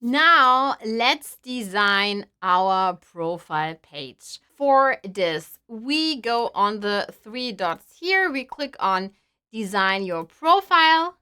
Now let's design our profile page. For this, we go on the 3 dots here. We click on design your profile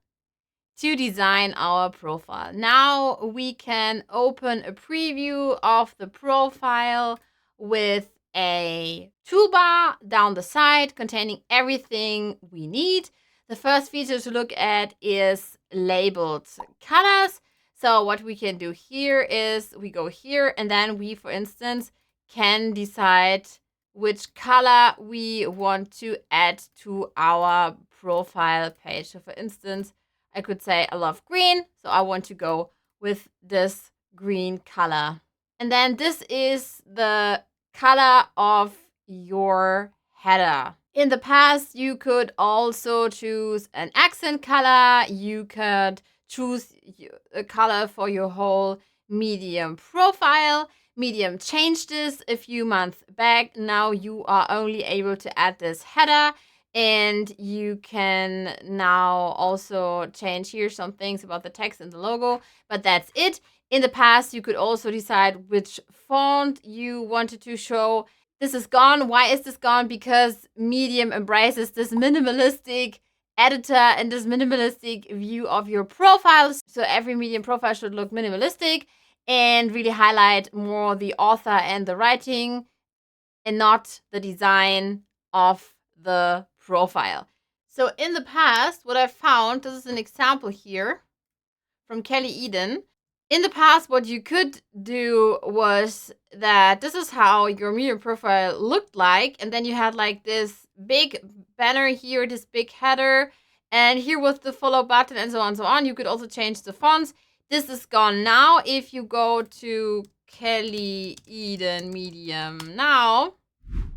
to design our profile. Now we can open a preview of the profile with a toolbar down the side containing everything we need. The first feature to look at is labeled colors. So what we can do here is we go here and then we, for instance, can decide which color we want to add to our profile page. So for instance, I could say I love green, so I want to go with this green color. And then this is the color of your header. In the past, you could also choose an accent color. You could choose a color for your whole Medium profile. Medium changed this a few months back. Now you are only able to add this header. And you can now also change here some things about the text and the logo, but that's it. In the past, you could also decide which font you wanted to show. This is gone. Why is this gone? Because Medium embraces this minimalistic editor and this minimalistic view of your profiles. So every Medium profile should look minimalistic and really highlight more the author and the writing and not the design of the profile. So in the past, what I found, this is an example here from Kelly Eden. In the past, what you could do was that this is how your Medium profile looked like. And then you had like this big banner here, this big header. And here was the follow button and so on and so on. You could also change the fonts. This is gone now. If you go to Kelly Eden Medium now,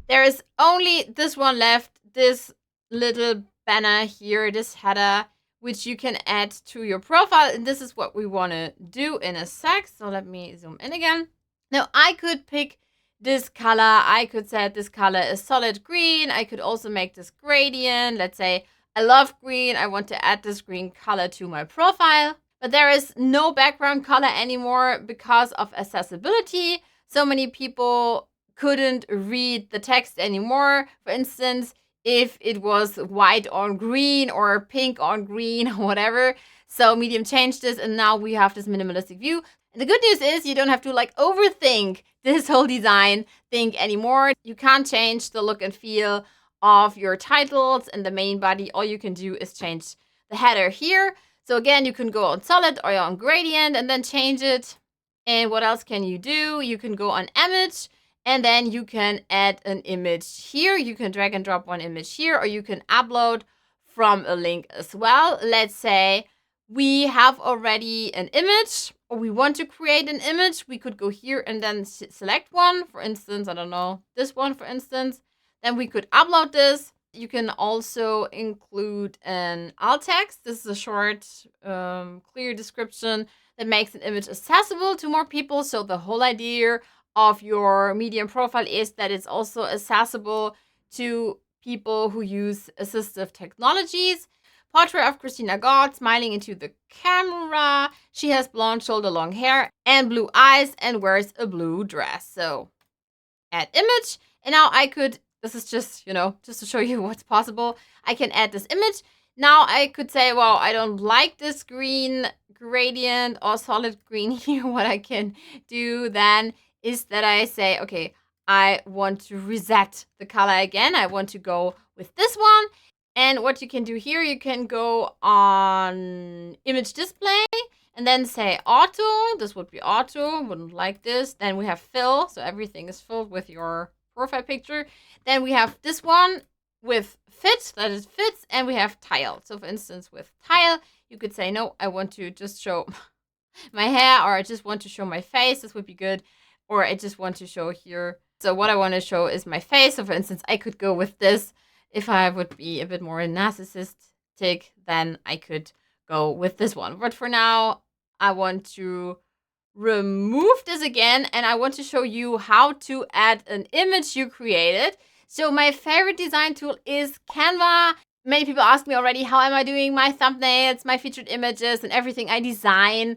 there is only this one left, this little banner here, this header, which you can add to your profile. And this is what we want to do in a sec. So let me zoom in again. Now I could pick this color. I could say this color is solid green. I could also make this gradient. Let's say I love green. I want to add this green color to my profile. But there is no background color anymore because of accessibility. So many people couldn't read the text anymore. For instance, if it was white on green or pink on green or whatever. So Medium changed this and now we have this minimalistic view. And the good news is you don't have to like overthink this whole design thing anymore. You can't change the look and feel of your titles and the main body. All you can do is change the header here. So again, you can go on solid or on gradient and then change it. And what else can you do? You can go on image and then you can add an image here. You can drag and drop one image here, or you can upload from a link as well. Let's say we have already an image or we want to create an image. We could go here and then select one. For instance, I don't know, this one, for instance. Then we could upload this. You can also include an alt text. This is a short, clear description that makes an image accessible to more people. So the whole idea of your Medium profile is that it's also accessible to people who use assistive technologies. Portrait of Kristina God smiling into the camera. She has blonde shoulder long hair and blue eyes and wears a blue dress. So add image. And now I could, this is just, just to show you what's possible. I can add this image. Now I could say, well, I don't like this green gradient or solid green here. What I can do then is that I say, okay, I want to reset the color again. I want to go with this one. And what you can do here, you can go on image display and then say auto. This would be auto, wouldn't like this. Then we have fill, so everything is filled with your profile picture. Then we have this one with fit, that is fits, and we have tile. So for instance, with tile, you could say, no, I want to just show my hair, or I just want to show my face. This would be good. Or I just want to show here. So what I want to show is my face. So for instance, I could go with this. If I would be a bit more narcissistic, then I could go with this one. But for now, I want to remove this again. And I want to show you how to add an image you created. So my favorite design tool is Canva. Many people ask me already, how am I doing my thumbnails, my featured images, and everything I design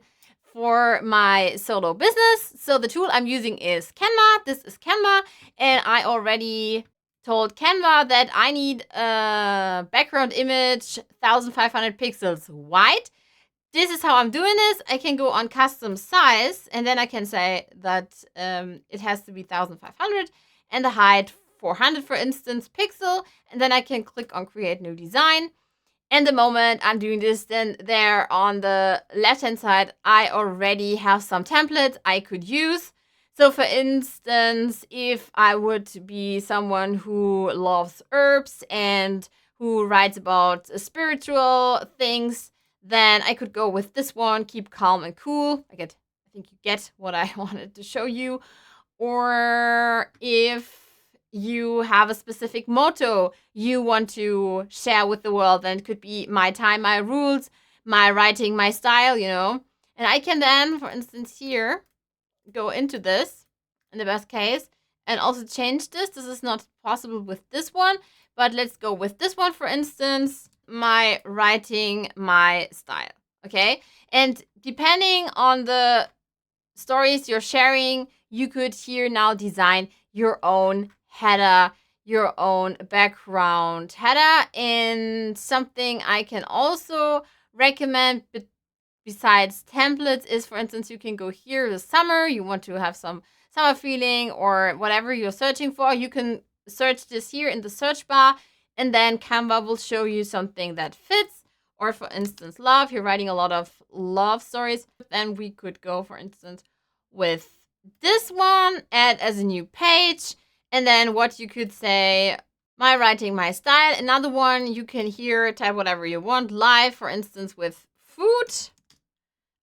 for my solo business. So the tool I'm using is Canva. This is Canva, and I already told Canva that I need a background image 1500 pixels wide. This is how I'm doing this. I can go on custom size, and then I can say that it has to be 1500 and the height 400, for instance, pixel. And then I can click on create new design. And the moment I'm doing this, then there on the left-hand side, I already have some templates I could use. So for instance, if I would be someone who loves herbs and who writes about spiritual things, then I could go with this one, keep calm and cool. I think you get what I wanted to show you. Or if you have a specific motto you want to share with the world, then it could be my time, my rules, my writing, my style, And I can then, for instance, here, go into this in the best case and also change this. This is not possible with this one, but let's go with this one, for instance, my writing, my style. Okay. And depending on the stories you're sharing, you could here now design your own header, your own background header. And something I can also recommend besides templates is, for instance, you can go here, the summer, you want to have some summer feeling or whatever you're searching for. You can search this here in the search bar, and then Canva will show you something that fits. Or for instance, love, you're writing a lot of love stories. Then we could go, for instance, with this one, add as a new page. And then what you could say, my writing, my style. Another one, you can here type whatever you want. Live, for instance, with food.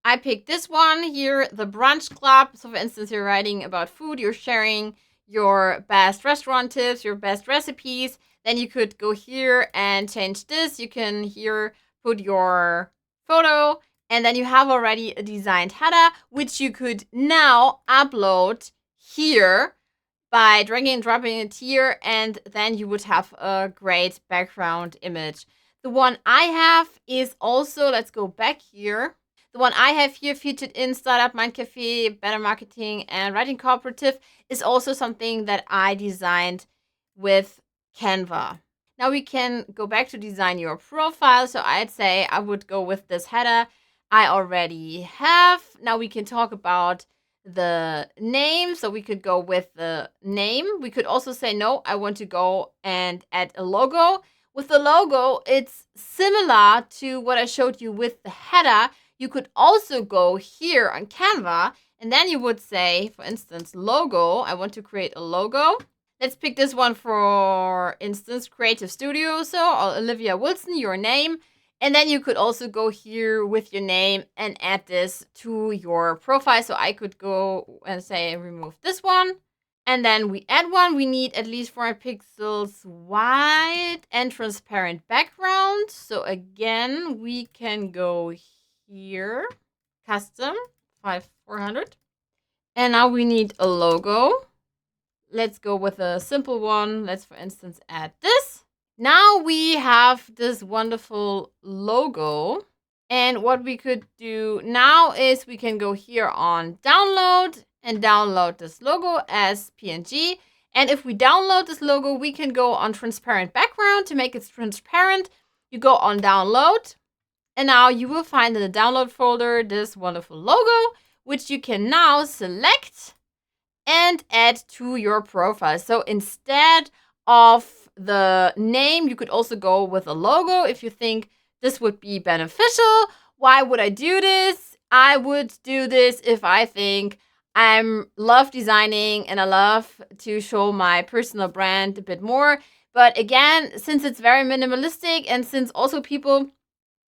I picked this one here, the brunch club. So for instance, you're writing about food, you're sharing your best restaurant tips, your best recipes. Then you could go here and change this. You can here put your photo, and then you have already a designed header, which you could now upload here by dragging and dropping it here, and then you would have a great background image. The one I have is also, let's go back here. The one I have here, featured in Startup, Mind Cafe, Better Marketing, and Writing Cooperative, is also something that I designed with Canva. Now we can go back to design your profile. So I'd say I would go with this header I already have. Now we can talk about the name. So we could go with the name. We could also say, no, I want to go and add a logo. With the logo, it's similar to what I showed you with the header. You could also go here on Canva, and then you would say, for instance, logo. I want to create a logo. Let's pick this one, for instance, Creative Studio. So Olivia Wilson, your name. And then you could also go here with your name and add this to your profile. So I could go and say, remove this one. And then we add one. We need at least 400 pixels wide and transparent background. So again, we can go here, custom, 400. And now we need a logo. Let's go with a simple one. Let's, for instance, add this. Now we have this wonderful logo. And what we could do now is we can go here on download and download this logo as PNG. And if we download this logo, we can go on transparent background. To make it transparent, you go on download. And now you will find in the download folder this wonderful logo, which you can now select and add to your profile. So instead of the name, you could also go with a logo if you think this would be beneficial. Why would I do this? I would do this if I think I love designing and I love to show my personal brand a bit more. But again, since it's very minimalistic and since also people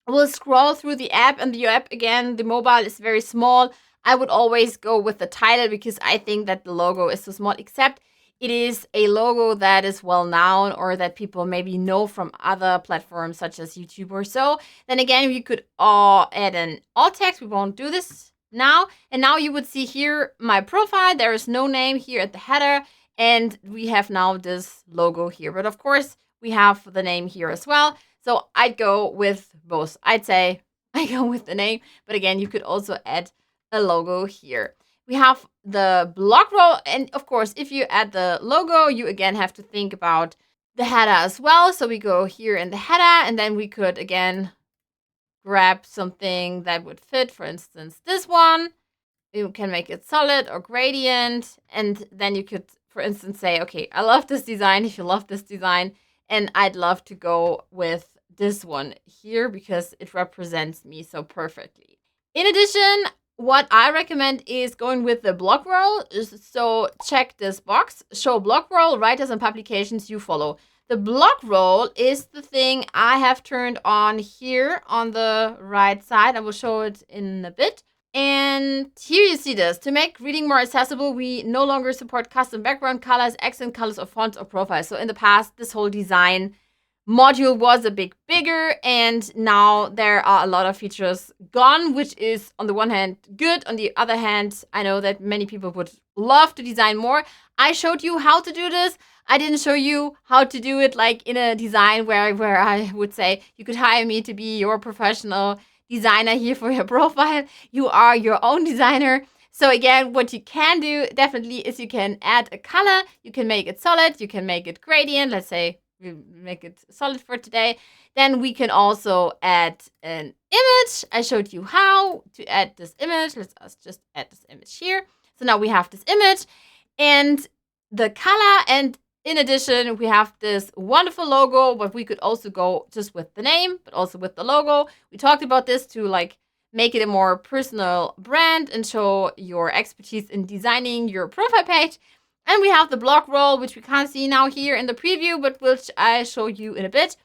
will scroll through the app, and the app, again, the mobile is very small, I would always go with the title because I think that the logo is too small, except it is a logo that is well known or that people maybe know from other platforms such as YouTube or so. Then again, you could add an alt text. We won't do this now. And now you would see here my profile. There is no name here at the header. And we have now this logo here. But of course, we have the name here as well. So I'd go with both. I'd say I go with the name. But again, you could also add a logo here. We have the blogroll, and of course, if you add the logo, you again have to think about the header as well. So we go here in the header, and then we could again grab something that would fit, for instance, this one. You can make it solid or gradient, and then you could, for instance, say, okay, I love this design. If you love this design, and I'd love to go with this one here because it represents me so perfectly. In addition, what I recommend is going with the blogroll. So check this box, show blogroll, writers and publications you follow. The blogroll is the thing I have turned on here on the right side. I will show it in a bit. And here you see this. To make reading more accessible, we no longer support custom background colors, accent colors, or fonts or profiles. So in the past, this whole design module was a bit bigger, and now there are a lot of features gone, which is on the one hand good. On the other hand, I know that many people would love to design more. I showed you how to do this. I didn't show you how to do it like in a design where I would say you could hire me to be your professional designer here for your profile. You are your own designer. So again, what you can do definitely is you can add a color. You can make it solid. You can make it gradient. Let's say we make it solid for today. Then we can also add an image. I showed you how to add this image. Let's just add this image here. So now we have this image and the color, and in addition, we have this wonderful logo, but we could also go just with the name, but also with the logo. We talked about this to like make it a more personal brand and show your expertise in designing your profile page. And we have the blogroll, which we can't see now here in the preview, but which I show you in a bit.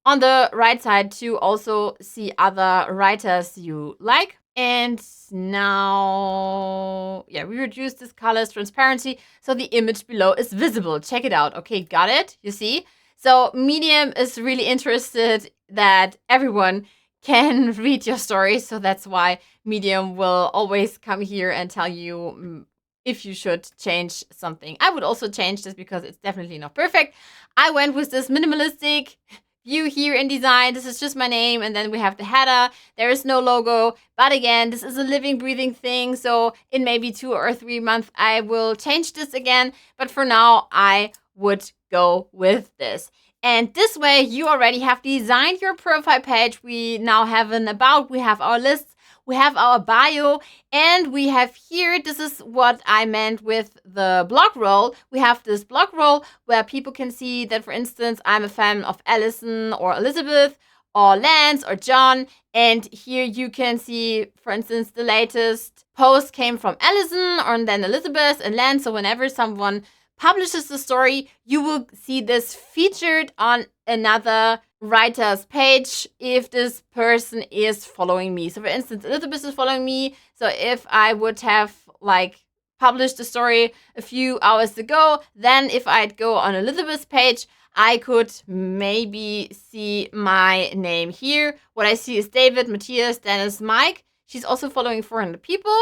On the right side to also see other writers you like. And now, yeah, we reduce this color's transparency so the image below is visible. Check it out. Okay, got it? You see? So Medium is really interested that everyone can read your story. So that's why Medium will always come here and tell you if you should change something. I would also change this because it's definitely not perfect. I went with this minimalistic view here in design. This is just my name, and then we have the header. There is no logo, but again, this is a living, breathing thing. So in maybe 2 or 3 months, I will change this again. But for now, I would go with this. And this way, you already have designed your profile page. We now have an about, we have our lists, we have our bio, and we have here, this is what I meant with the blogroll. We have this blogroll where people can see that, for instance, I'm a fan of Allison or Elizabeth or Lance or John. And here you can see, for instance, the latest post came from Allison or then Elizabeth and Lance. So whenever someone publishes the story, you will see this featured on another writer's page if this person is following me. So for instance, Elizabeth is following me. So if I would have like published the story a few hours ago, then if I'd go on Elizabeth's page, I could maybe see my name here. What I see is David, Matthias, Dennis, Mike. She's also following 400 people.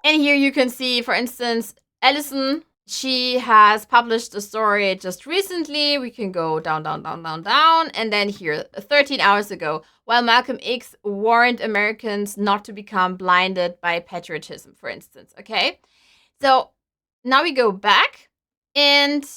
And here you can see, for instance, Allison. She has published a story just recently. We can go down, down, down, down, down. And then here, 13 hours ago, while Malcolm X warned Americans not to become blinded by patriotism, for instance. Okay, so now we go back and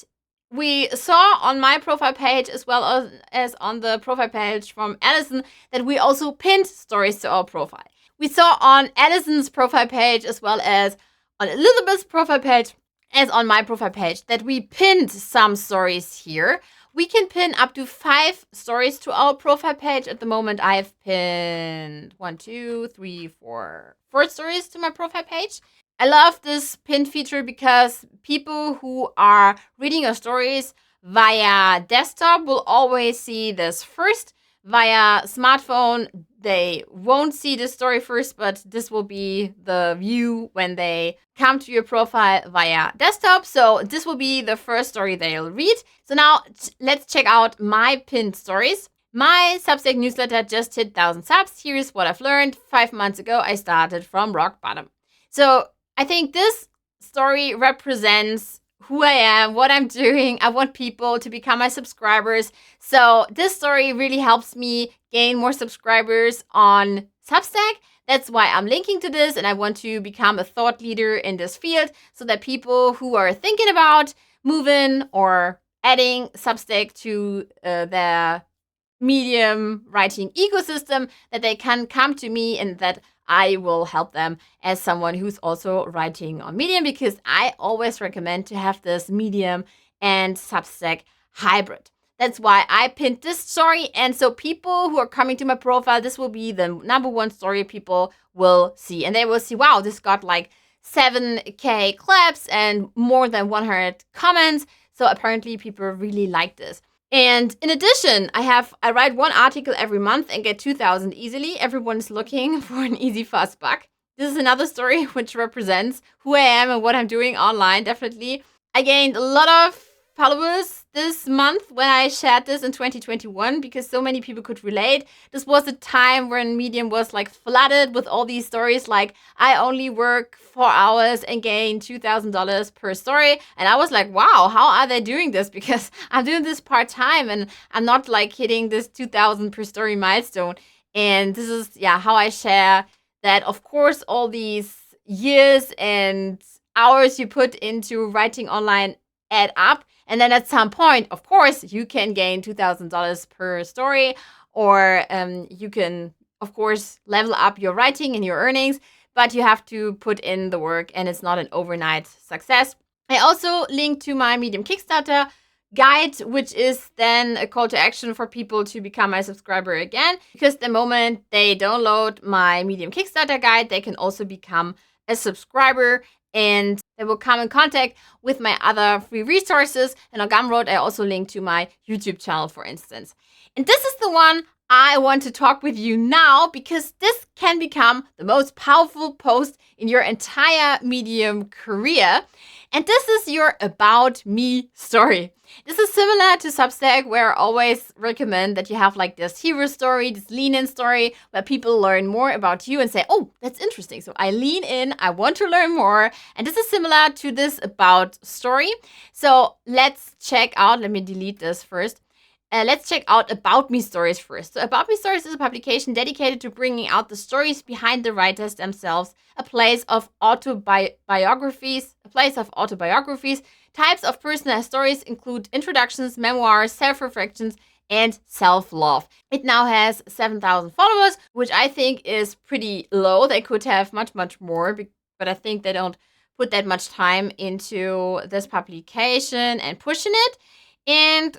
we saw on my profile page as well as on the profile page from Allison that we also pinned stories to our profile. We saw on Allison's profile page as well as on Elizabeth's profile page as on my profile page that we pinned some stories here. We can pin up to 5 stories to our profile page. At the moment, I've pinned 4 stories to my profile page. I love this pin feature because people who are reading your stories via desktop will always see this first. Via smartphone, they won't see the story first, but this will be the view when they come to your profile via desktop. So this will be the first story they'll read. So now let's check out my pinned stories. My Substack newsletter just hit 1,000 subs. Here's what I've learned. 5 months ago, I started from rock bottom. So I think this story represents who I am, what I'm doing. I want people to become my subscribers. So this story really helps me gain more subscribers on Substack. That's why I'm linking to this, and I want to become a thought leader in this field so that people who are thinking about moving or adding Substack to their Medium writing ecosystem, that they can come to me and that I will help them as someone who's also writing on Medium, because I always recommend to have this Medium and Substack hybrid. That's why I pinned this story. And so people who are coming to my profile, this will be the number one story people will see. And they will see, wow, this got like 7K claps and more than 100 comments. So apparently people really like this. And in addition, I write one article every month and get 2,000 easily. Everyone's looking for an easy, fast buck. This is another story which represents who I am and what I'm doing online, definitely. I gained a lot of followers this month when I shared this in 2021 because so many people could relate. This was a time when Medium was like flooded with all these stories like, I only work 4 hours and gain $2,000 per story. And I was like, wow, how are they doing this? Because I'm doing this part-time and I'm not like hitting this 2,000 per story milestone. And this is, how I share that, of course, all these years and hours you put into writing online add up. And then at some point, of course, you can gain $2,000 per story, or you can, of course, level up your writing and your earnings, but you have to put in the work and it's not an overnight success. I also link to my Medium Kickstarter guide, which is then a call to action for people to become my subscriber again, because the moment they download my Medium Kickstarter guide, they can also become a subscriber and they will come in contact with my other free resources. And on Gumroad, I also link to my YouTube channel, for instance. And this is the one I want to talk with you now, because this can become the most powerful post in your entire Medium career. And this is your About Me story. This is similar to Substack, where I always recommend that you have like this hero story, this lean-in story, where people learn more about you and say, oh, that's interesting. So I lean in, I want to learn more. And this is similar to this About story. So let's check out, let me delete this first. Let's check out About Me stories first. So About Me stories is a publication dedicated to bringing out the stories behind the writers themselves, a place of autobiographies. Types of personal stories include introductions, memoirs, self-reflections, and self-love. It now has 7,000 followers, which I think is pretty low. They could have much, much more, but I think they don't put that much time into this publication and pushing it. And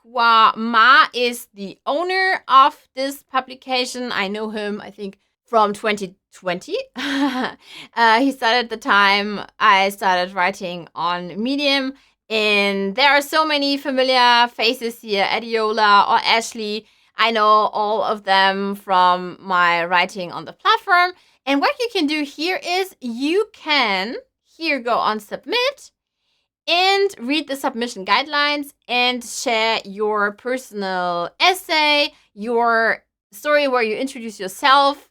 Ma is the owner of this publication. I know him, I think, from 2020. He started the time I started writing on Medium. And there are so many familiar faces here, Adiola or Ashley. I know all of them from my writing on the platform. And what you can do here is you can here go on submit and read the submission guidelines and share your personal essay, your story where you introduce yourself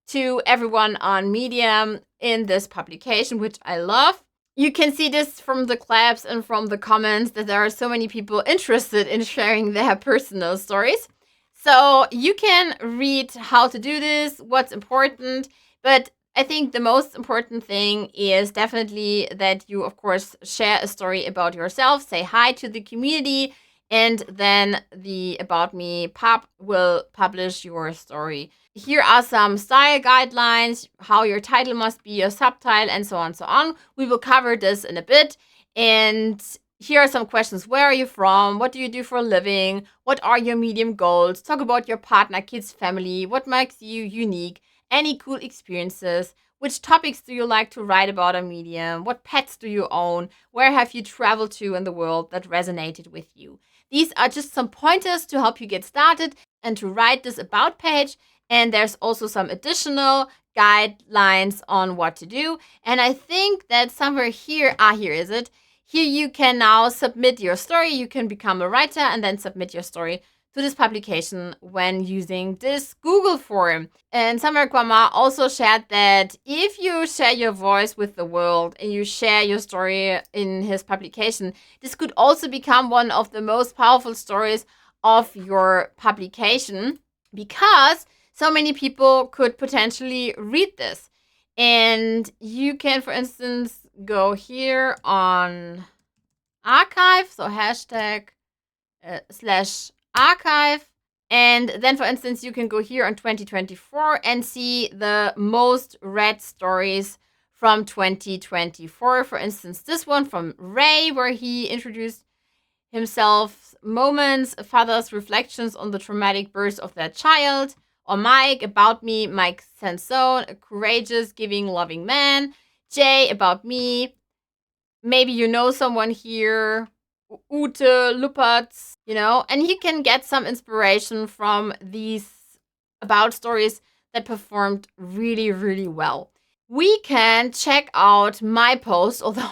to everyone on Medium in this publication, which I love. You can see this from the claps and from the comments that there are so many people interested in sharing their personal stories. So you can read how to do this, what's important, but I think the most important thing is definitely that you, of course, share a story about yourself, say hi to the community, and then the About Me pub will publish your story. Here are some style guidelines, how your title must be, your subtitle, and so on and so on. We will cover this in a bit. And here are some questions. Where are you from? What do you do for a living? What are your Medium goals? Talk about your partner, kids, family. What makes you unique? Any cool experiences? Which topics do you like to write about on Medium? What pets do you own? Where have you traveled to in the world that resonated with you? These are just some pointers to help you get started and to write this About page. And there's also some additional guidelines on what to do. And I think that somewhere here, here is it. Here you can now submit your story. You can become a writer and then submit your story to this publication when using this Google form. And Samuel Kwama also shared that if you share your voice with the world and you share your story in his publication, this could also become one of the most powerful stories of your publication, because so many people could potentially read this. And you can, for instance, go here on archive, so hashtag /archive. And then, for instance, you can go here on 2024 and see the most read stories from 2024. For instance, this one from Ray, where he introduced himself, moments, father's reflections on the traumatic birth of their child. Or Mike, about me, Mike Sansone, a courageous, giving, loving man. Jay, about me. Maybe you know someone here. Ute, Luppertz, and you can get some inspiration from these about stories that performed really, really well. We can check out my post, although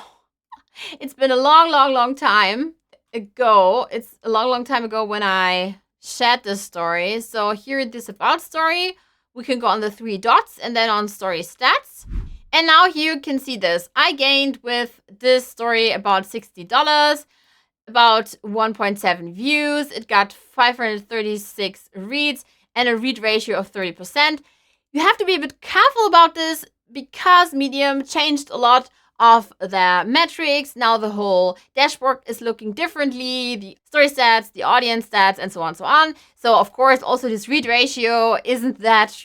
it's been a long, long, long time ago. It's a long, long time ago when I shared this story. So here in this about story, we can go on the 3 dots and then on story stats. And now here you can see this. I gained with this story about $60, about 1.7 views. It got 536 reads and a read ratio of 30%. You have to be a bit careful about this because Medium changed a lot of their metrics. Now the whole dashboard is looking differently, the story stats, the audience stats, and so on, so on. So of course, also this read ratio isn't that,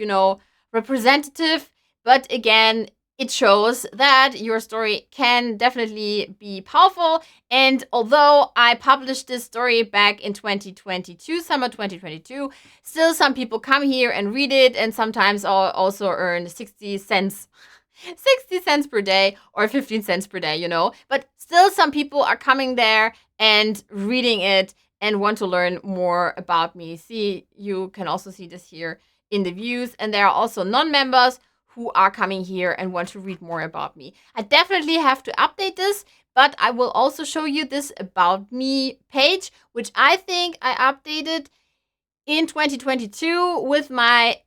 representative. But again, it shows that your story can definitely be powerful. And although I published this story back in 2022, summer 2022, still some people come here and read it, and sometimes I'll also earn 60 cents per day or 15 cents per day, But still some people are coming there and reading it and want to learn more about me. See, you can also see this here in the views. And there are also non-members who are coming here and want to read more about me. I definitely have to update this, but I will also show you this about me page, which I think I updated in 2022 with my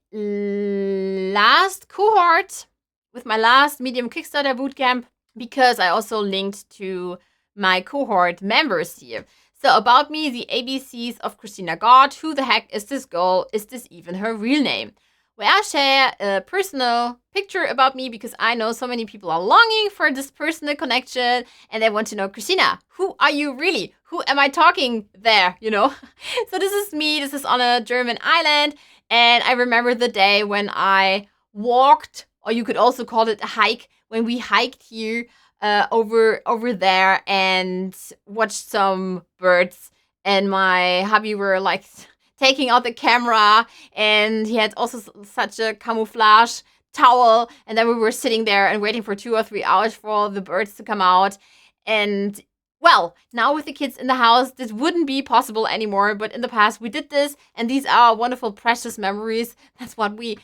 last cohort, with my last Medium Kickstarter bootcamp, because I also linked to my cohort members here. So about me, the ABCs of Kristina God. Who the heck is this girl? Is this even her real name? Where I share a personal picture about me because I know so many people are longing for this personal connection and they want to know, Kristina, who are you really? Who am I talking there, So this is me. This is on a German island. And I remember the day when I walked, or you could also call it a hike, when we hiked here over there and watched some birds. And my hubby were like taking out the camera, and he had also such a camouflage towel, and then we were sitting there and waiting for 2 or 3 hours for the birds to come out. And well, now with the kids in the house, this wouldn't be possible anymore, but in the past we did this, and these are wonderful, precious memories. That's what we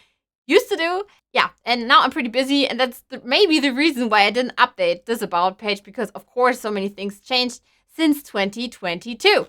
used to do. Yeah, and now I'm pretty busy, and that's maybe the reason why I didn't update this about page, because of course so many things changed since 2022.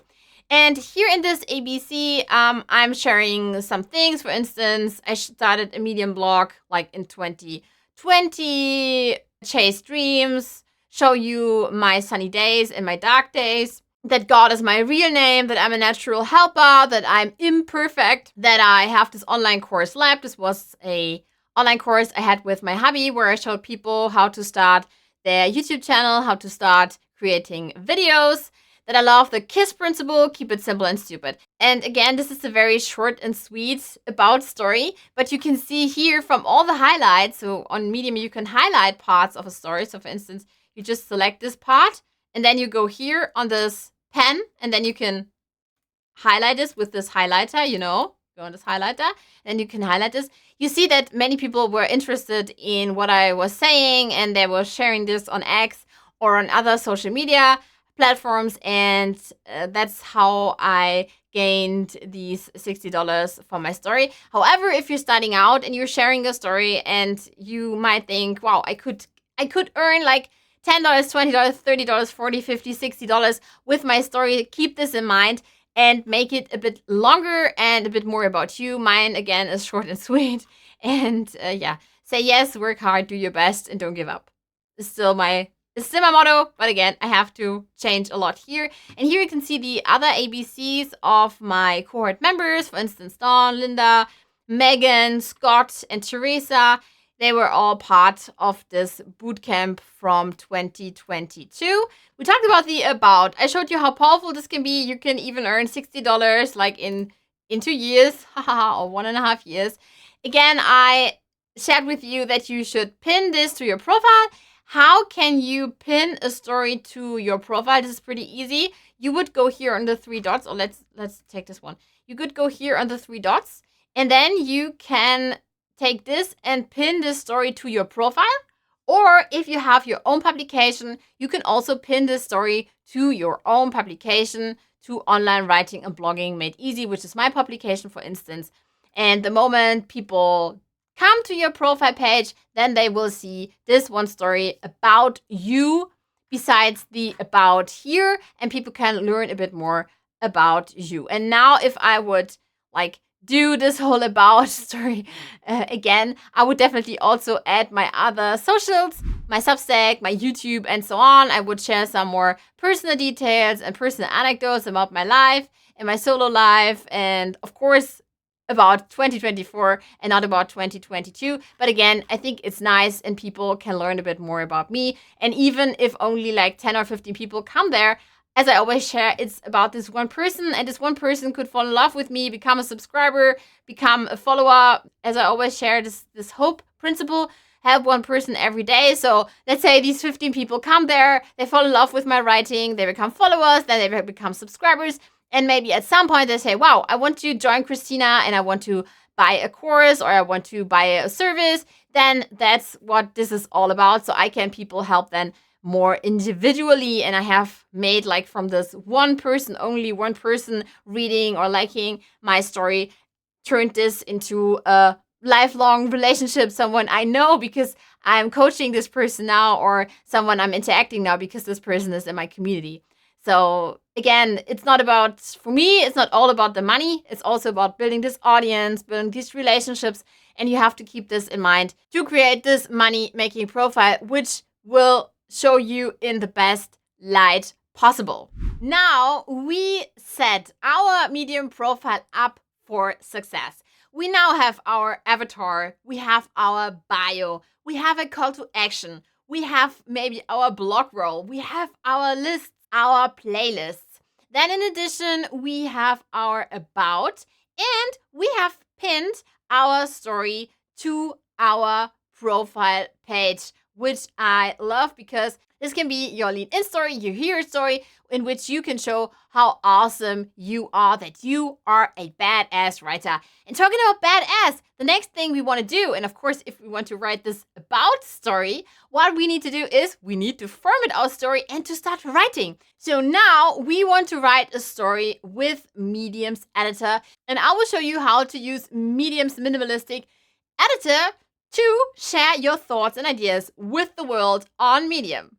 And here in this ABC, I'm sharing some things. For instance, I started a Medium blog like in 2020, chase dreams, show you my sunny days and my dark days, that God is my real name, that I'm a natural helper, that I'm imperfect, that I have this online course lab. This was a online course I had with my hubby where I showed people how to start their YouTube channel, how to start creating videos, that I love the KISS principle, keep it simple and stupid. And again, this is a very short and sweet about story, but you can see here from all the highlights, so on Medium, you can highlight parts of a story. So for instance, you just select this part, and then you go here on this pen, and then you can highlight this with this highlighter, go on this highlighter, and you can highlight this. You see that many people were interested in what I was saying, and they were sharing this on X or on other social media platforms, and that's how I gained these $60 for my story. However, if you're starting out and you're sharing a story and you might think, wow, I could earn like $10, $20, $30, $40, $50, $60 with my story, keep this in mind and make it a bit longer and a bit more about you. Mine, again, is short and sweet. And say yes, work hard, do your best, and don't give up. It's still my motto, but again, I have to change a lot here. And here you can see the other ABCs of my cohort members. For instance, Dawn, Linda, Megan, Scott, and Teresa. They were all part of this bootcamp from 2022. We talked about the about. I showed you how powerful this can be. You can even earn $60 like in 2 years, or 1.5 years. Again, I shared with you that you should pin this to your profile. How can you pin a story to your profile? This is pretty easy. You would go here on the three dots, or let's take this one. You could go here on the three dots, and then you can take this and pin this story to your profile. Or if you have your own publication, you can also pin this story to your own publication, to Online Writing and Blogging Made Easy, which is my publication, for instance. And the moment people come to your profile page, then they will see this one story about you besides the about here, and people can learn a bit more about you. And now if I would like do this whole about story again, I would definitely also add my other socials, my Substack, my YouTube, and so on. I would share some more personal details and personal anecdotes about my life and my solo life, and of course about 2024 and not about 2022. But again, I think it's nice and people can learn a bit more about me. And even if only like 10 or 15 people come there, as I always share, it's about this one person, and this one person could fall in love with me, become a subscriber, become a follower. As I always share, this hope principle, help one person every day. So let's say these 15 people come there, they fall in love with my writing, they become followers, then they become subscribers. And maybe at some point they say, wow, I want to join Kristina and I want to buy a course or I want to buy a service. Then that's what this is all about. So I can people help then more individually. And I have made like from this one person, only one person reading or liking my story, turned this into a lifelong relationship, someone I know because I'm coaching this person now, or someone I'm interacting now because this person is in my community. So again, it's not about, for me, it's not all about the money. It's also about building this audience, building these relationships. And you have to keep this in mind to create this money-making profile, which will show you in the best light possible. Now we set our Medium profile up for success. We now have our avatar, we have our bio, we have a call to action, we have maybe our blog roll, we have our lists, our playlists. Then in addition, we have our about, and we have pinned our story to our profile page, which I love because this can be your lead-in story, your hero story, in which you can show how awesome you are, that you are a badass writer. And talking about badass, the next thing we want to do, and of course, if we want to write this about story, what we need to do is we need to format our story and to start writing. So now we want to write a story with Medium's editor, and I will show you how to use Medium's minimalistic editor to share your thoughts and ideas with the world on Medium.